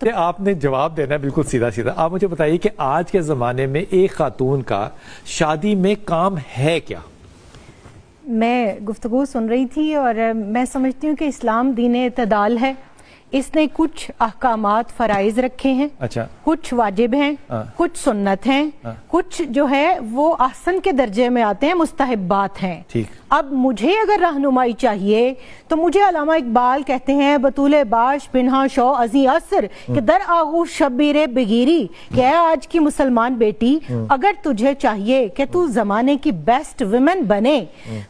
آپ نے جواب دینا ہے بالکل سیدھا سیدھا. آپ مجھے بتائیے کہ آج کے زمانے میں ایک خاتون کا شادی میں کام ہے کیا؟ میں گفتگو سن رہی تھی اور میں سمجھتی ہوں کہ اسلام دین اعتدال ہے. اس نے کچھ احکامات فرائض رکھے ہیں, اچھا, کچھ واجب ہیں, کچھ سنت ہیں, کچھ جو ہے وہ احسن کے درجے میں آتے ہیں, مستحبات ہیں. ٹھیک. اب مجھے اگر رہنمائی چاہیے تو مجھے علامہ اقبال کہتے ہیں بطول باش پنہا شو ازی اثر کہ در آغوش شبیر بگیری, کہ اے آج کی مسلمان بیٹی, اگر تجھے چاہیے کہ تو زمانے کی بیسٹ ویمن بنے,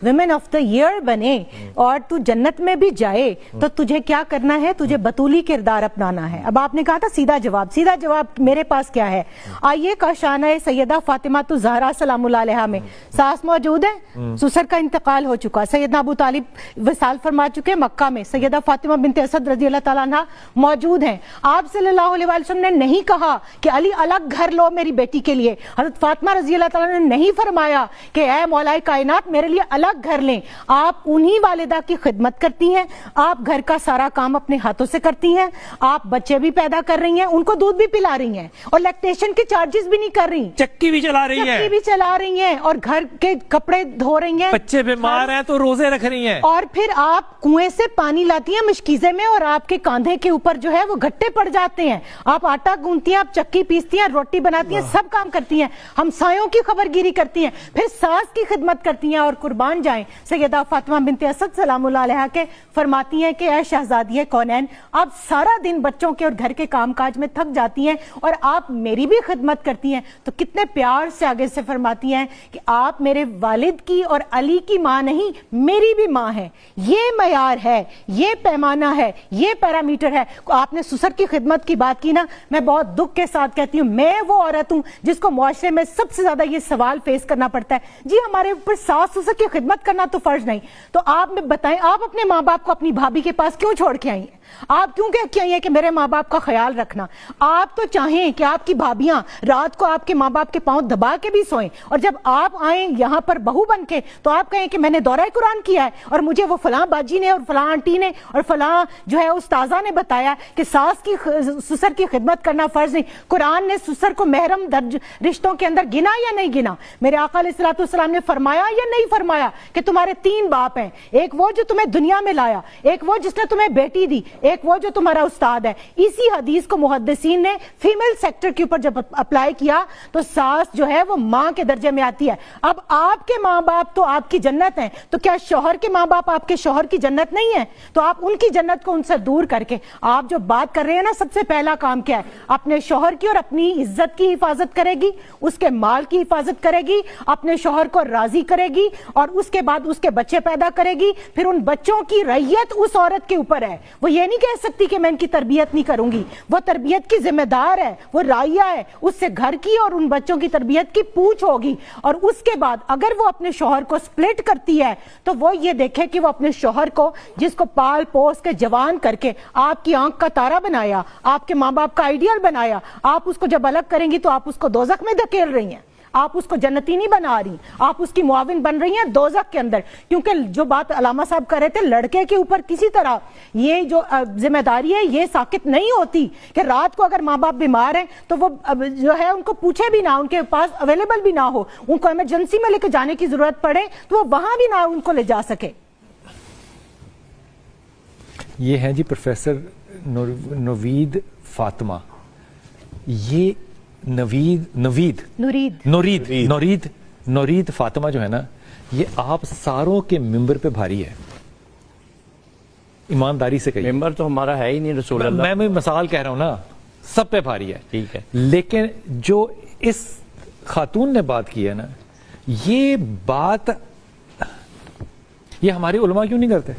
ویمن آف دا ایئر بنے, اور تو جنت میں بھی جائے, تو تجھے کیا کرنا ہے؟ تجھے بطولی کردار اپنانا ہے. اب آپ نے کہا تھا سیدھا جواب, سیدھا جواب میرے پاس کیا ہے؟ آئیے کاشانہ سیدہ فاطمہ الزہرا سلام اللہ علیہا میں ساس موجود ہے, سسر کا انتقال ہو چکا, سیدنا ابو طالب وصال فرما چکے مکہ میں, سیدہ فاطمہ بنت اسد رضی اللہ تعالیٰ عنہ موجود ہیں. آپ صلی اللہ علیہ وسلم نے نہیں کہا کہ علی الگ گھر لو میری بیٹی کے لیے. حضرت فاطمہ رضی اللہ تعالیٰ نے نہیں فرمایا کہ اے مولا کائنات میرے لیے الگ گھر لیں. آپ انہی والدہ کی خدمت کرتی ہیں, آپ گھر کا سارا کام اپنے ہاتھوں سے کرتی ہیں, آپ بچے بھی پیدا کر رہی ہیں, ان کو دودھ بھی پلا رہی ہیں, اور لیکٹیشن کے چارجز بھی نہیں کر رہی, چکی بھی چلا رہی ہیں, اور گھر کے کپڑے دھو رہی ہیں, بچے بیمار ہیں تو روزے رکھ رہی ہیں, اور پھر آپ کنویں سے پانی لاتی ہیں مشکیزے میں, اور آپ کے کاندھے کے اوپر جو ہے وہ گھٹے پڑ جاتے ہیں, آپ آٹا گونتی ہیں, آپ چکی پیستی ہیں, روٹی بناتی ہیں, سب کام کرتی ہیں, ہمسایوں کی خبر گیری کرتی ہیں, پھر ساس کی خدمت کرتی ہیں. اور قربان جائیں سیدہ فاطمہ بنت اسد سلام اللہ علیہا کے فرماتی ہیں کہ اے شہزادی کونین, آپ سارا دن بچوں کے اور گھر کے کام کاج میں تھک جاتی ہیں اور آپ میری بھی خدمت کرتی ہیں. تو کتنے پیار سے آگے سے فرماتی ہیں کہ آپ میرے والد کی اور علی کی ماں نہیں, میری بھی ماں ہے. یہ معیار ہے, یہ پیمانہ ہے, یہ پیرامیٹر ہے. آپ نے سسر کی خدمت کی بات کی نا, میں بہت دکھ کے ساتھ کہتی ہوں, میں وہ عورت ہوں جس کو معاشرے میں سب سے زیادہ یہ سوال فیس کرنا پڑتا ہے, جی ہمارے اوپر ساس سسر کی خدمت کرنا تو فرض نہیں, تو آپ میں بتائیں آپ اپنے ماں باپ کو اپنی بھابھی کے پاس کیوں چھوڑ کے آئی ہیں؟ آپ کیوں کہ آئی ہیں کہ میرے ماں باپ کا خیال رکھنا؟ آپ تو چاہیں کہ آپ کی بھابیاں رات کو آپ کے ماں باپ کے پاؤں دبا کے بھی سوئیں, اور جب آپ آئیں یہاں پر بہو بن کے تو آپ کہیں کہ میں نے دورہ قرآن کیا ہے اور مجھے وہ فلاں باجی نے اور فلاں آنٹی نے اور فلاں جو ہے استاذہ نے بتایا کہ ساس کی سسر کی خدمت کرنا فرض نہیں. قرآن نے سسر کو محرم درج رشتوں کے اندر گنا یا نہیں گنا؟ میرے آقا علیہ الصلوۃ والسلام نے فرمایا یا نہیں فرمایا کہ تمہارے 3 باپ ہیں, ایک وہ جو تمہیں دنیا میں لایا, ایک وہ جس نے تمہیں بیٹی دی, ایک وہ جو تمہارا استاد ہے. اسی حدیث کو محدثین نے فیمیل سیکٹر کے اوپر جب اپلائی کیا تو ساس جو ہے وہ ماں کے درجے میں آتی ہے. اب آپ کے ماں باپ تو آپ کی جنت ہیں, تو کیا شوہر کے ماں باپ آپ کے شوہر کی جنت نہیں ہے؟ تو آپ ان کی جنت کو ان سے دور کر کے آپ جو بات کر رہے ہیں نا, سب سے پہلا کام کیا ہے؟ اپنے شوہر کی اور اپنی عزت کی حفاظت کرے گی, اس کے مال کی حفاظت کرے گی, اپنے شوہر کو راضی کرے گی, اور اس کے بعد اس کے بچے پیدا کرے گی. پھر ان بچوں کی رعیت اس عورت کے اوپر ہے. وہ یہ نہیں کہہ سکتی کہ میں ان کی تربیت نہیں کروں گی, وہ تربیت کی ذمہ دار ہے, وہ راعیہ ہے, اس سے گھر کی اور ان بچوں کی تربیت کی پوچھ ہوگی. اور اس کے بعد اگر وہ اپنے شوہر کو سپلٹ کرتی ہے تو وہ یہ دیکھے کہ وہ اپنے شوہر کو, جس کو پال پوس کے جوان کر کے آپ کی آنکھ کا تارا بنایا, آپ کے ماں باپ کا آئیڈیل بنایا, آپ اس کو جب الگ کریں گی تو آپ اس کو دوزخ میں دھکیل رہی ہیں, آپ اس کو جنتی نہیں بنا رہی, آپ اس کی معاون بن رہی ہیں دوزخ کے اندر. کیونکہ جو بات علامہ صاحب کر رہے تھے, لڑکے کے اوپر کسی طرح یہ جو ذمہ داری ہے یہ ساقط نہیں ہوتی کہ رات کو اگر ماں باپ بیمار ہیں تو وہ جو ہے ان کو پوچھے بھی نہ, ان کے پاس اویلیبل بھی نہ ہو, ان کو ایمرجنسی میں لے کے جانے کی ضرورت پڑے تو وہ وہاں بھی نہ ان کو لے جا سکے. یہ ہیں جی پروفیسر نوید فاطمہ. یہ نورید فاطمہ جو ہے نا, یہ آپ ساروں کے ممبر پہ بھاری ہے, ایمانداری سے کہیے. ممبر تو ہمارا ہے ہی نہیں رسول اللہ. میں مثال کہہ رہا ہوں نا, سب پہ بھاری ہے. ٹھیک ہے, لیکن جو اس خاتون نے بات کی ہے نا, یہ بات یہ ہمارے علماء کیوں نہیں کرتے؟